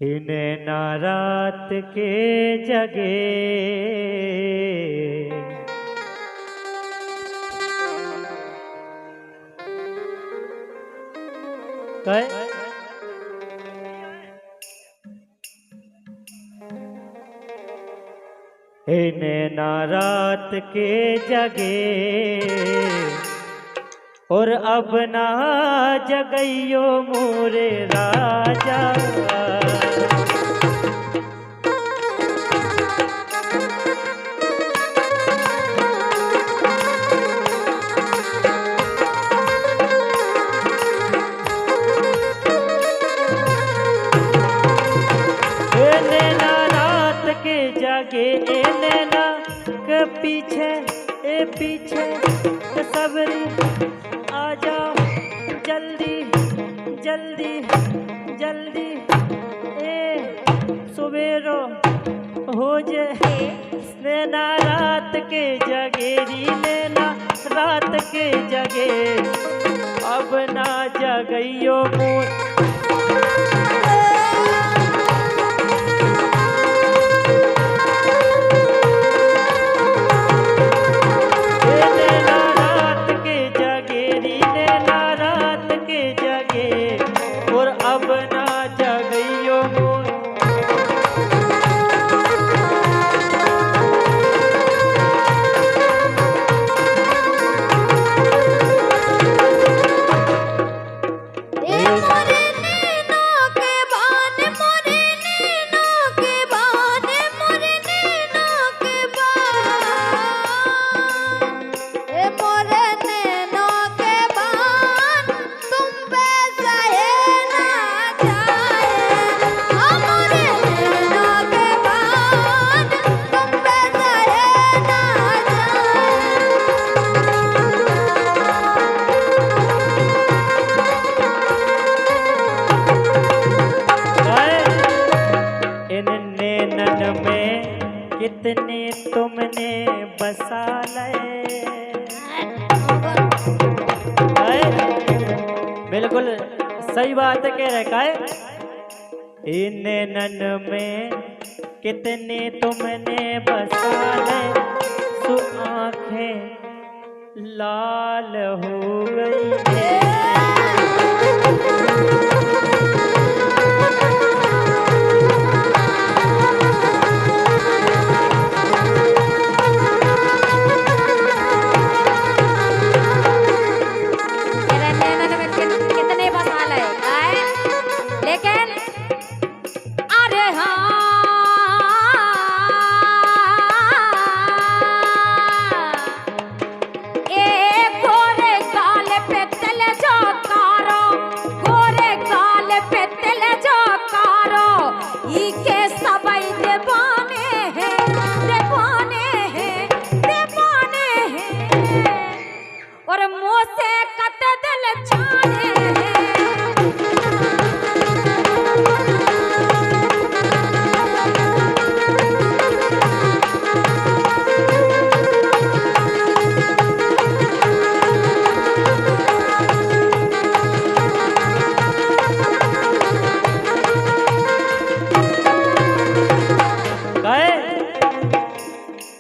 इन्हें ना रात के जगे इन्हें ना रात के जगे और अब ना जगइयो मोरे राजा। ए नैना के पीछे ए पीछे सबरी आ जाओ जल्दी जल्दी जल्दी ए सवेरो हो जाए। नैना रात के जगेरी नैना रात के जगे अब ना जगइयो मोर कितने तुमने बसा ले। बिल्कुल सही बात कह रहे का इन नैनन में कितने तुमने बसा ले सु आंखें लाल हो गई है।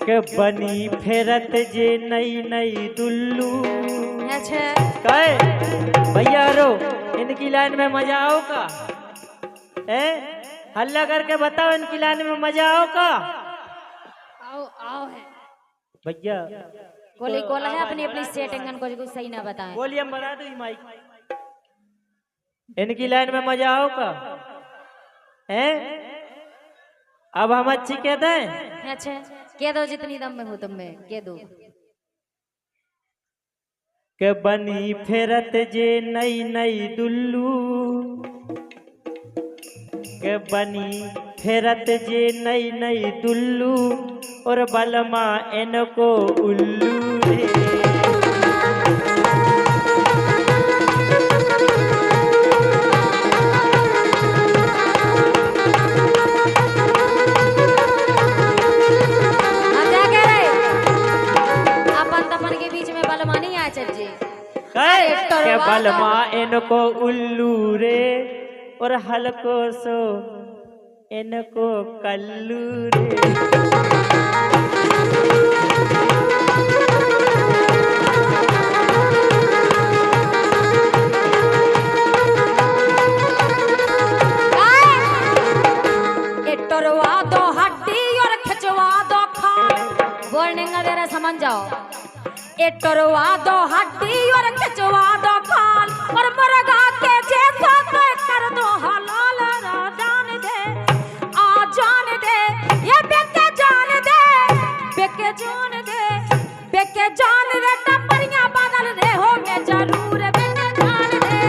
के बनी फेरत जे नई नई दुल्लू। अच्छा कहे भैया रो इनकी लाइन में मजा आओ का हल्ला करके बताओ इनकी लाइन में मजा आओ का। आओ आओ है भैया कोली कोला है अपनी अपनी सेटिंग को सही ना बताएं। वॉल्यूम बढ़ा दो माइक। इनकी लाइन में मजा आओ का अब हम अच्छी कहते हैं। अच्छा कह दो जितनी दम में हो तुम में कह दो। के बनी फेरत जे नई नई दुल्लू के बनी फेरत जे नई नई दुल्लू और बलमा इनको उल्लू रे। के बलमा इनको उल्लू रे और हल्को सो इनको कल्लू रे। टोरवा दो हड्डी और खिंचवा दो खाल। वार्निंग वगैरह समझ जाओ। ए टोरवा दो हड्डी और खिंचवा दो खाल और मुर्गा के जैसा तो कर दो हलाल जान दे आ जान दे ये बेके जान दे बेके जान दे बेके जान दे टपरियां बदल दे हो मैं जरूर बेके जान दे।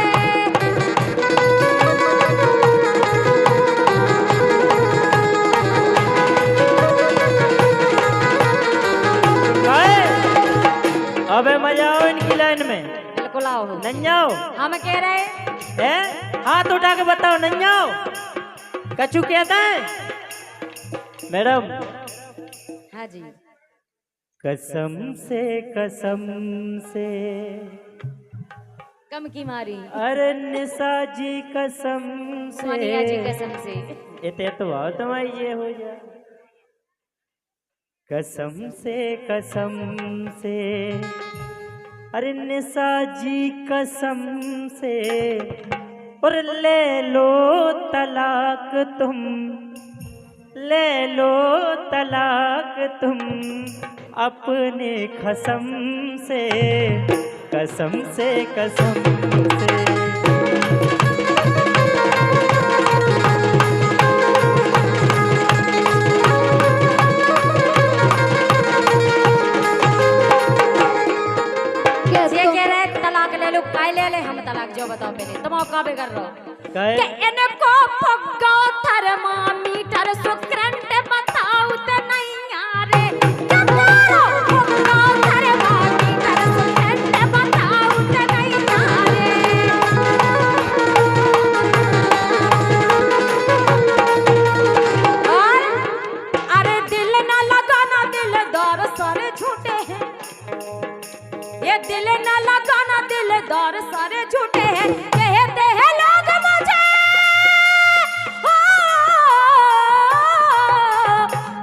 अबे मजा आओ इनकी लाइन में। बिल्कुल आओ। नहीं आओ। हम कह रहे हैं हाथ उठा के बताओ नहीं आओ। कछु कहता है मैडम। हाँ जी। कसम से कम की मारी। अरे निशा जी कसम से सोनिया जी कसम से इतने तो आओ तुम्हारी ये हो जा। कसम से अरे निशा जी कसम से और ले लो तलाक तुम ले लो तलाक तुम अपने कसम से कसम से कसम से। ले ले हम तलाक जो बताओ पहले तुम का बे कर रहो के इनको पग्गा थर्मामीटर सुकरंट बताओ ते नहीं यारे क्या करो पग्गा थर्मामीटर सुकरंट बताओ ते नहीं यारे। और अरे दिल ना लगाना दिलदार सारे झूठे हैं ये दिल ना लगाना दिलदार सारे झूठे हैं कहते हैं लोग मुझे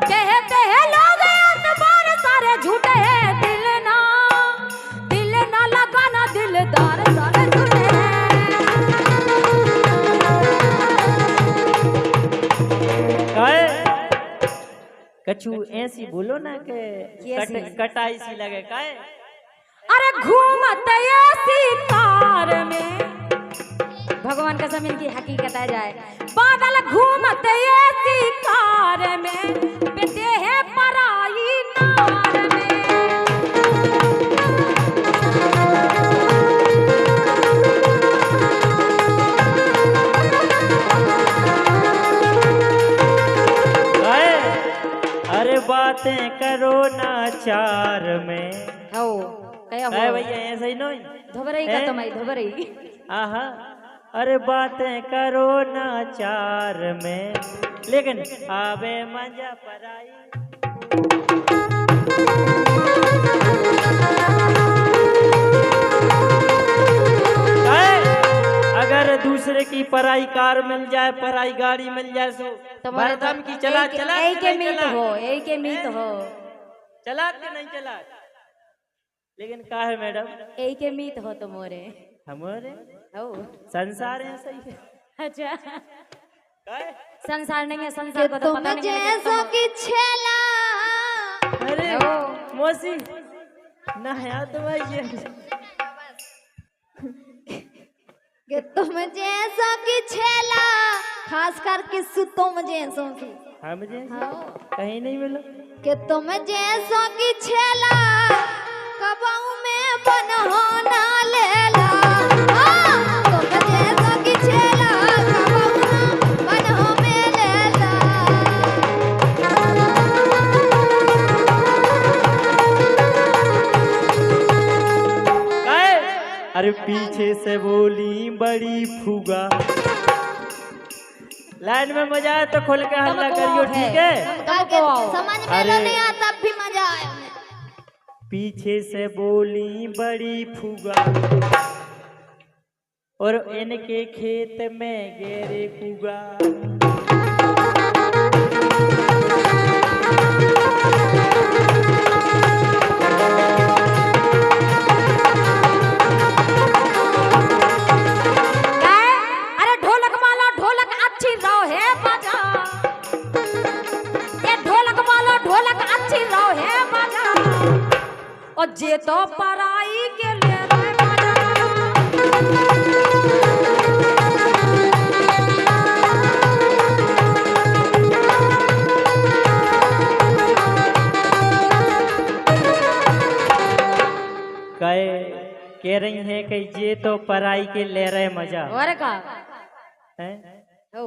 कहते हैं लोग एतबार सारे झूठे हैं दिल ना लगाना दिलदार सारे झूठे हैं। कछु ऐसी बोलो ना के कटाई सी लगे काहे। अरे घूमते ऐसी कार में भगवान का जमीन की हकीकत आ जाए बादल घूमते ऐसी कार में बेटे है पराई नार में। अरे बातें करो ना चार में हो भैया ऐसा ही नहीं धोबरई का तुम्हारी धोबरई। आहा अरे बातें करो ना चार में लेकिन आवे मजा पराई। अगर दूसरे की पराई कार मिल जाए पराई गाड़ी मिल जाए तो मरदम की चला चला के मीत हो चला के नहीं चला। लेकिन का है मैडम एक के मीत हो तुम्हारे हमारे हो संसार है सही है। अच्छा काय संसार नहीं है संसार को तो पता नहीं है जैसो की छेला। अरे मौसी ना है तो भाई कि तुम जैसा की छेला खास करके तुम जैसो की हम जैसे कहीं नहीं मिला कि तुम जैसो की छेला कबाऊ में बनहोना लेला। तुम जैसो की छेला कबाऊ में बनहो में लेला। काय अरे पीछे से बोली बड़ी फूगा। लाइन में मजा आए तो खोल के हल्ला करियो ठीक है। समझ में नहीं आता तब भी मजा आया। पीछे से बोली बड़ी फूगा और इनके खेत में गेरे कुगा। है बजा, ये ढोलक वालो ढोलक अच्छी रो है बजा, और जे तो पराई के ले रे बजा। कह रही है कि ये तो पराई के ले रहे मजा और का है। ओ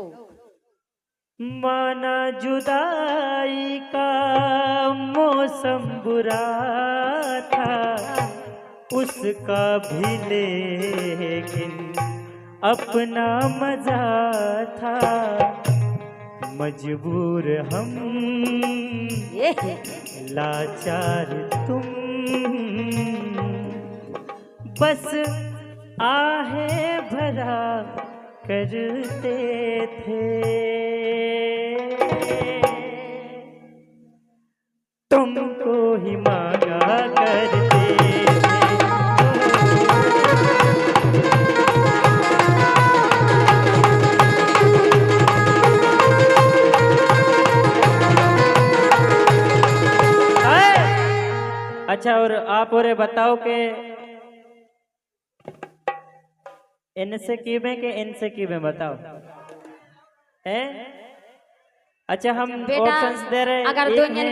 माना जुदाई का मौसम बुरा था, उसका भी लेकिन अपना मजा था। मजबूर हम ये लाचार तुम, बस आहे भरा करते थे। तुमको ही मांगा करते थे। अच्छा, और आप और बताओ के इनसे की में के इनसे की में बताओ है। अच्छा, हम बेटा, ऑप्शंस दे रहे हैं। अगर दो जन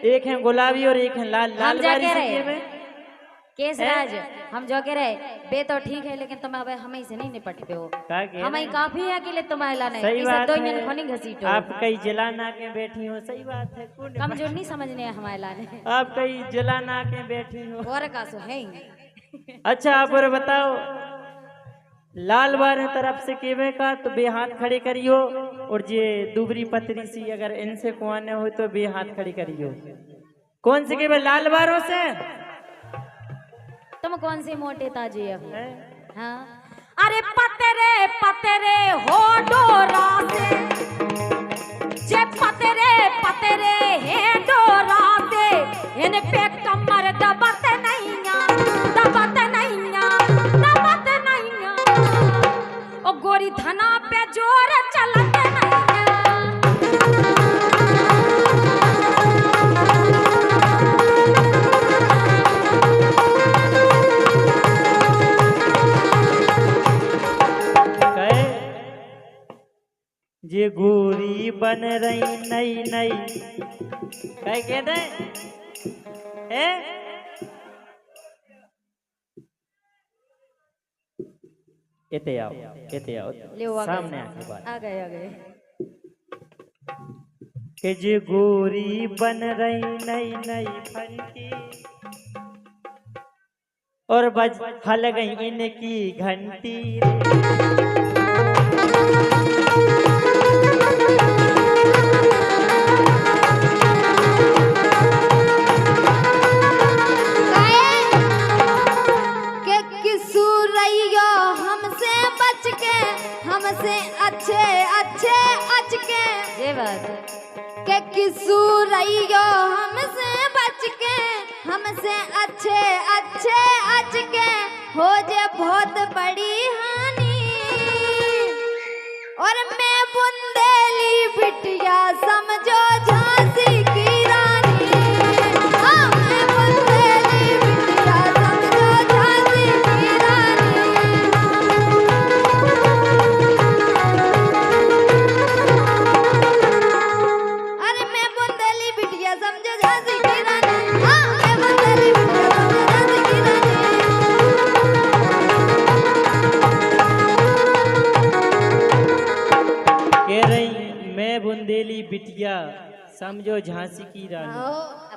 एक है गुलाबी और एक है लाल। हम लाल जा वाली के से रहे की में केसराज, हम जो कह रहे बे तो ठीक है, लेकिन तुम अब हम से नहीं निपट पे हो। का के हम ही काफी है कि ले तुम्हारे लाने सही बात दो है। जन खोनी घसीटो। आप कई जिला ना के बैठी हो, सही बात है। कमजोर नहीं समझने है हमारे लाने। आप कई जिला ना के बैठी हो। और का सो है। अच्छा, आप और बताओ, लाल वाले तरफ से केवे का तो बे हाथ खड़े करियो, और जे दूबरी पतरी सी अगर इनसे कुआने हो तो बे हाथ खड़ी करियो। कौन से केवे? लाल वारों से। तुम कौन से मोटे ताजे अब? हाँ, अरे पतरे पतरे हो डोरा से, जे पतरे पतरे है डोरा से, इन पे कमर दबत नहीं, दबत नहीं, दबत नहीं, ओ गोरी धना पे जोर चलत नहीं। जे गोरी बन रही नई नई, कह कहते हैं इते आओ सामने आके बात। आ गए आ गए। कि जे गोरी बन रही नई नई फंकी, और बज हल गई इनकी घंटी। हमसे अच्छे अच्छे अच के ये बात के किसू रहियो हमसे बच के, हमसे अच्छे अच्छे अच के हो जे बहुत बड़ी हानि। और मैं बुंदेली बिटिया समझो झांसी की रानी। हाँ, मैं बुंदेली बिटिया समझो झांसी की रानी। अरे मैं बुंदेली बिटिया समझो झांसी की रानी। हाँ, मैं बुंदेली बिटिया समझो झांसी की रानी। कह रही मैं बुंदेली बिटिया समझो झांसी की रानी।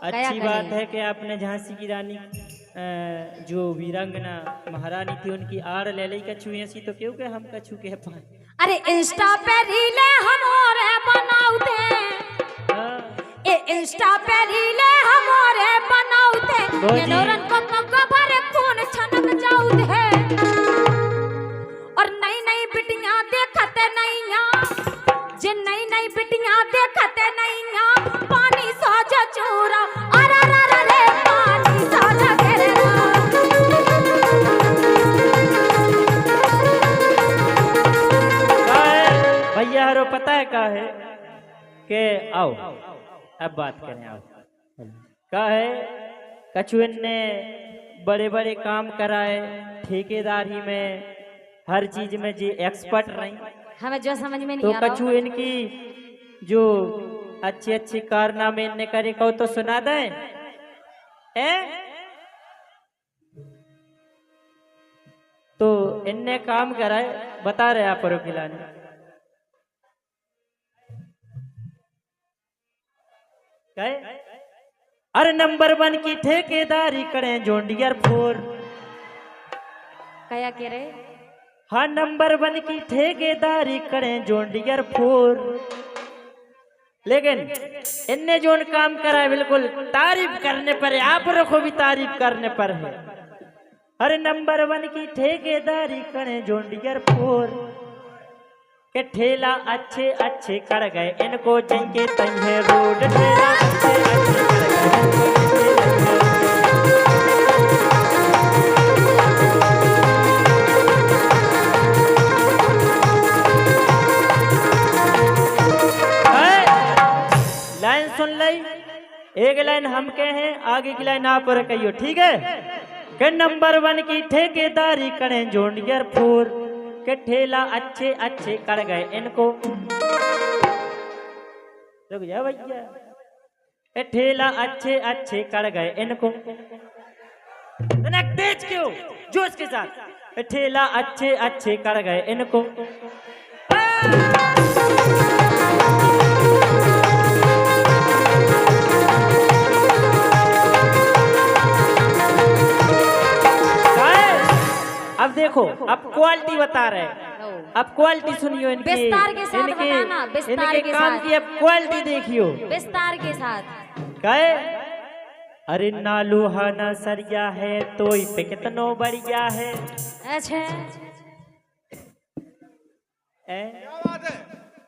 अच्छी बात है कि आपने झांसी की रानी जो वीरांगना महारानी थी उनकी आड़ ले ली। कछु ऐसी तो क्यों के हम कछु कह पाए। अरे इंस्टा पे रीले हम और बनाउते, ए इंस्टा पे रीले हम और बनाउते, ये नौरन को कबर खून छनक जाउते। और नई नई बिटियां देखते नैया, जे नई नई बिटियां देखते नैया, पानी साजा चूरा अरे रे रे पानी साजा घेरा। भैया भैया हरो पता है का है कि आओ अब बात करें। आओ का है कछुएन ने बड़े बड़े काम कराए, ठेकेदारी में हर चीज में जी एक्सपर्ट रही। हमें जो समझ में नहीं तो आ रहा कछु इनकी जो अच्छे अच्छे कारनामे इनने करे कहो तो सुना दे। तो इनने काम कराए, बता रहे आप खिलाने। अरे नंबर 1 की ठेकेदारी करें जोंडियर 4। क्या कह रहे? हाँ नंबर 1 की ठेकेदारी करें जोंडियर 4। लेकिन इनने जो काम करा है बिल्कुल तारीफ करने पर है, आप रखो भी तारीफ करने पर है। अरे नंबर 1 की ठेकेदारी करें जोंडियर 4 के ठेला अच्छे अच्छे कर गए इनको जंगे तंगे रोड ठेला अच्छे अच्छे कर गए। लाइन सुन ली, एक लाइन हम के हैं, आगे की लाइन आप और कहियो, ठीक है? के नंबर 1 की ठेकेदारी करें जोंडियर 4 के ठेला अच्छे अच्छे कर गए इनको। रुक जा भैया, के ठेला अच्छे अच्छे कर गए इनको। तेज क्यों, जोश के साथ। के ठेला अच्छे अच्छे कर गए इनको। अब देखो, अब क्वालिटी बता रहे हैं, अब क्वालिटी सुनियो इनकी, विस्तार के साथ बताना, विस्तार इनके के काम साथ। की अब क्वालिटी देखियो विस्तार के साथ। कहे अरे नालू हाना सरिया है तो पे कितनो बढ़िया है। अच्छा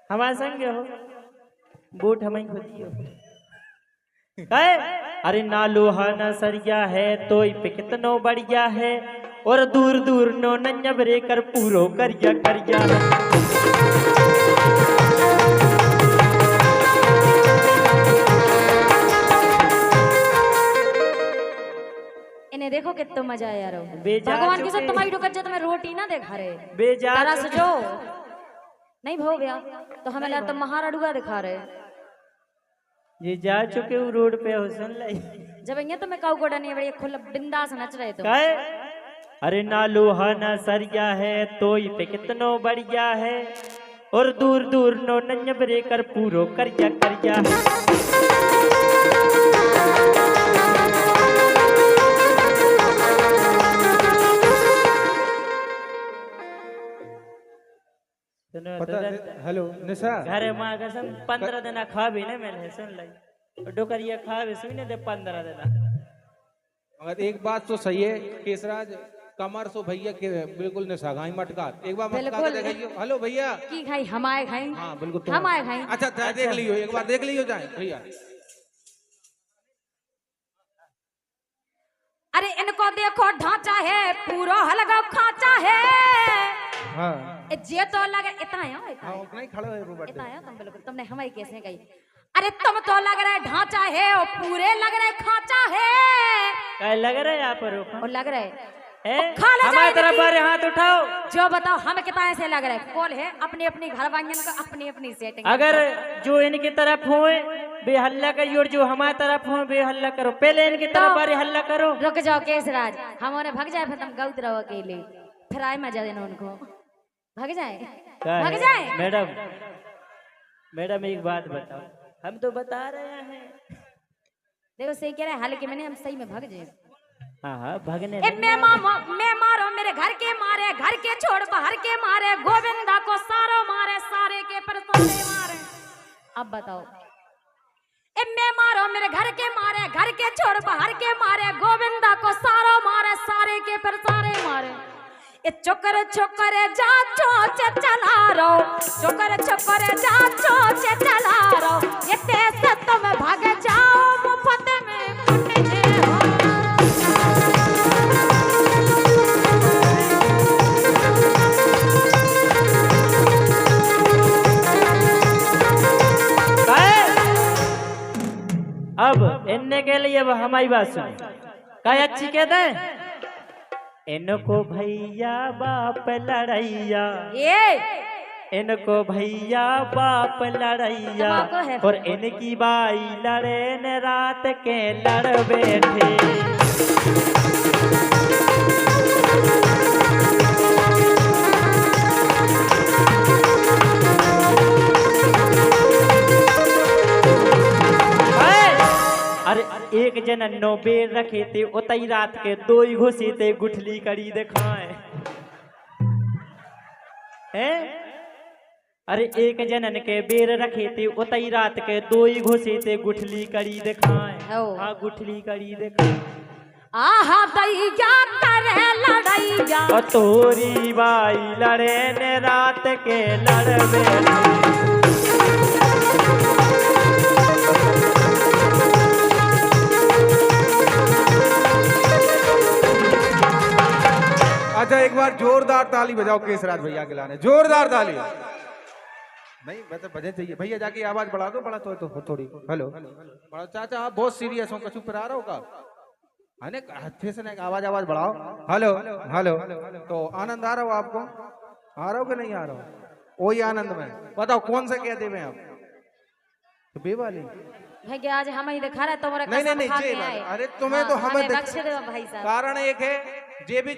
हमारे संग हो बूट हमें खुदी हो। कहे अरे नालू हाना सरिया है तो पे कितनो बढ़िया है और दूर दूर नो नन्या कर पूरो करिया करिया। इन्हें देखो कितना मजा आया रो। बेजा भगवान की चुके। सब तुम्हारी डुकत जो तुम्हें रोटी ना देखा रहे बेजा तरस चुके। जो नहीं भो गया तो हमें लगा तुम महाराडुआ दिखा रहे। ये जा चुके वो रोड पे हो, सुन लाई। जब ये तो मैं काऊ गोड़ा नहीं बड़ी खुला बिंदास नच रहे तो। कहे अरे नालू हाना सरिया है तो पे कितनो बढ़िया है और दूर दूर नो नन्या कर पूरो करिया करिया। हेलो निशा, घर माँ कसम 15 दिन खा भी नहीं मैंने, सुन लाई। डोकरिया खा भी सुने दे 15 दिन। मगर एक बात तो सही है केसराज, कमर सो भैया के बिल्कुल निशा घाई मटका। एक बार मटका के बिल्कुल। देखियो। हेलो भैया की खाई हमारे खाई। हाँ बिल्कुल तुम। हमारे खाई। अच्छा चाय देख लियो, एक बार देख लियो जाए भैया। अरे इनको देखो ढांचा है पूरा हलगा खाचा है। हाँ जे तो लगे इतना है हाँ उतना ही खड़ा है रोबोट। इतना है तुम बिल्कुल, तुमने हमारी कैसे गई। अरे तुम तो लग रहे ढांचा है और पूरे लग रहे खाचा है। क्या लग रहा है आप और लग रहे हमारी तरफ बारे हाथ उठाओ। जो बताओ हमें कितना ऐसे लग रहा है। कौन है अपनी अपनी घर वांगन को अपनी अपनी सेटिंग। अगर जो इनकी तरफ हो बेहल्ला करियो और जो हमारी तरफ हो बेहल्ला करो। पहले इनकी तरफ बारे हल्ला करो। रुक जाओ केसराज, हम उन्हें भग जाए फिर तुम गौत रहो अकेले, फिर आए मजा देना उनको। भग जाए भग जाए। मैडम मैडम एक बात बताओ, हम तो बता रहे हैं। देखो सही कह रहे हैं, हालांकि मैंने हम सही में भग जाए। हाँ हाँ भगने मैं मारो मेरे घर के मारे, घर के छोड़ बाहर के मारे, गोविंदा को सारो मारे, सारे के पर सारे मारे। अब बताओ मैं मारो मेरे घर के मारे, घर के छोड़ बाहर के मारे, गोविंदा को सारो मारे, सारे के पर सारे मारे। ए चोकर चोकर जा चोच चला रो, चोकर चोकर जा चोच चला रो, ये तेज तुम भाग जाओ मुफ्त में कुटने हो। इनने के लिए वो हमारी बात सुनी क्या अच्छी कहते हैं इनको भैया बाप लड़ैया ये इनको भैया बाप लड़ैया तम्बाकू है। और इनकी बाई लड़े न रात के लड़ बैठे अरे एक जन नो बेर रखे थे उतई रात के दो ही घुसे थे गुठली करी दिखाए हैं अरे एक जनन के बेर रखे थे उतई रात के दो ही घुसे थे गुठली करी दिखाए हो। हाँ गुठली करी दिखाए आहा दैया करे लड़ैया और तोरी बाई लड़े न रात के लड़बे अच्छा एक बार जोरदार ताली बजाओ केसराज भैया के लाने जोरदार ताली नहीं मतलब बजे चाहिए भैया जाके आवाज बढ़ा दो बड़ा तो थोड़ी हेलो बड़ा चाचा आप बहुत सीरियस हो कछु पर आ रहा हो का अने अच्छे से आवाज बढ़ाओ हेलो हेलो तो आनंद आ रहा हो आपको आ रहा हो कि नहीं आ रहा हो वही आनंद में बताओ कौन सा क्या देवे आप तो बेवाली भैया आज हम ही दिखा रहे तुम्हारे नहीं नहीं नहीं अरे तुम्हें तो हमें बख्श दो भाई साहब कारण एक है जे भी